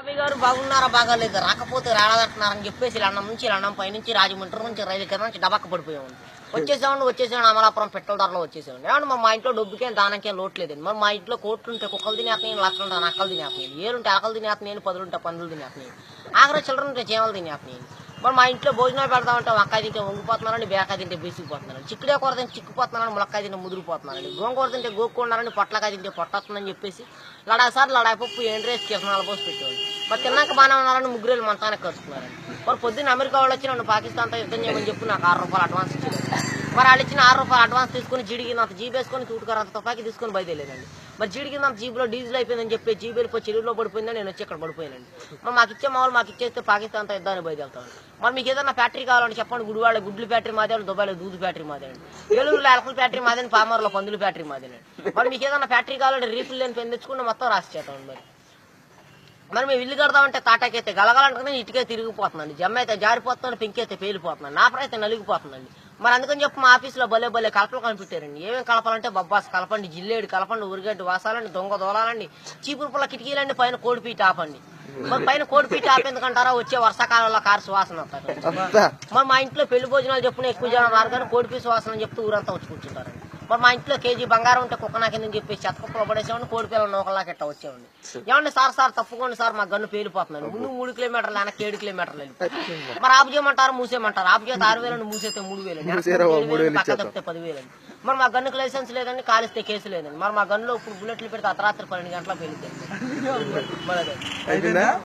బాబీ గారు బాగున్నారా బాగాలేదు రాకపోతే రాలేదంటున్నారని చెప్పేసి లండం నుంచి లండం పైనుంచి రాజమండ్రి నుంచి రైలు కింద నుంచి డబాక్క పడిపోయామండి. వచ్చేసామండి అమలాపురం పెట్రోల్ ధరలో వచ్చేసామండి. ఏమంటే మా ఇంట్లో డబ్బుకేం దానికేం లోటు లేదండి. మరి మా ఇంట్లో కోట్లు ఉంటే కుక్కలు తినేస్తున్నాయి, లక్షలు ఉంటే నక్కలు తినేస్తున్నాయి, ఏలుంటే ఆకలు తినేస్తున్నాయి, పదులుంటే పందులు తినేస్తున్నాయి, ఆఖరి చిల్లర ఉంటే చీమలు తినేస్తున్నాయి. మరి మా ఇంట్లో భోజనాలు పెడతామంటే వంకాయ తింటే వంగిపోతున్నారండి, బేకాయ తింటే బీసిపోతున్నారండి, చిక్కుడే కూర తింటే చిక్కుపోతున్నారని, ములక్కాయ తింటే ముదిరిపోతున్నారండి, గోంగూర తింటే గోక్కున్నారని, పొట్లకాయ తింటే పొట్టొస్తుందని చెప్పేసి లడాసారి లడాపప్పు ఎండ్రేసి కిసనాలు పోసి పెట్టేవాళ్ళు. మరి తిన్నాక బాగానే ఉన్నారని ముగ్గురేళ్ళు మంతానికి కలుసుకున్నారండి. మరి పొద్దున్న అమెరికా వాళ్ళు వచ్చి నన్ను పాకిస్తాన్తో యుద్ధం చేయమని చెప్పి నాకు ₹6 అడ్వాన్స్ ఇచ్చారు. మరి వాళ్ళు ఇచ్చిన ₹6 అడ్వాన్స్ తీసుకుని జీడికినంత జీబ్ వేసుకొని తూటుకారంత తుపాకి తీసుకొని బయలుదేరానండి. మరి జీడికినంత జీబులో డీజిల్ అయిపోయిందని చెప్పి జీబు వెళ్ళిపోయి చెరువులో పడిపోయిందని నేను వచ్చి ఇక్కడ పడిపోయానండి. మరి మాకు ఇచ్చే మామూలు మాకు ఇచ్చేస్తే పాకిస్తాన్తో యుద్ధాన్ని బయలుదేరుతాను. మరి మీకు ఏదైనా ఫ్యాక్టరీ కావాలని చెప్పండి. గుడివాడ గుడ్లు ఫ్యాక్టరీ మాదేనండి, దుబాయ్లో దూదు ఫ్యాక్టరీ మాదేనండి, ఏలూరులో ఎలకల ఫ్యాక్టరీ మాదేని, పామర్లో పందుల ఫ్యాక్టరీ మాదేనండి. మరి మీకు ఏదైనా ఫ్యాక్టరీ కావాలంటే రీఫిల్ లేని పెన్ తెచ్చుకుంటే మొత్తం రాసి చేస్తామండి. మరి మేము ఇల్లు కడదామంటే తాటాకైతే గలగలంటే ఇటుకే తిరిగిపోతుందండి, జమ్మ అయితే జారిపోతుందండి, పెంకైతే పేలిపోతుందండి, నా అయితే నలిగిపోతుందండి. మరి అందుకని చెప్పి మా ఆఫీసులో భలే కలపలు కనిపెట్టారండి. ఏమేమి కలపాలంటే బొబ్బాస్ కలపండి, జిల్లేడు కలపండి, ఉరిగడ్డి వాసాలండి, దొంగ దోలాలండి, చీపురు పుల్ల కిటికీలండి, పైన కోడిపీట ఆపండి. మరి పైన కోడిపీట ఆపేందుకంటారా వచ్చే వర్షాకాలంలో కారు సువాసన వస్తారు. మరి మా ఇంట్లో పెళ్లి భోజనాలు చెప్పున ఎక్కువ జనం రారు కానీ కోడిపీ సువాసన అని చెప్తూ ఊరంతా వచ్చి కూర్చుంటారండి. మరి మా ఇంట్లో కేజీ బంగారం ఉంటే కుక్క నాకిందని చెప్పి చెత్తకుప్పలో పడేసేవాడిని, కోడి పిల్లలు నూకల్లాకి ఎట్లా వచ్చేవాడిని. ఏమండి సార్ తప్పుకోండి సార్, మా గన్ను పేలిపోతున్నాను, ముందు 3 కిలోమీటర్లు వెనక్కి 7 కిలోమీటర్లు వెళ్ళి. మరి ఆపు చేయమంటారు, మూసేయమంటారు. ఆపు చేస్తే 6,000 మూసేస్తే 3,000, పక్క తప్పితే 10,000. మరి మా గన్నుకు లైసెన్స్ లేదండి, కాలిస్తే కేసు లేదండి. మరి మా గన్నులో ఇప్పుడు బుల్లెట్లు పెడితే అర్ధరాత్రి 12 గంటల పేలితే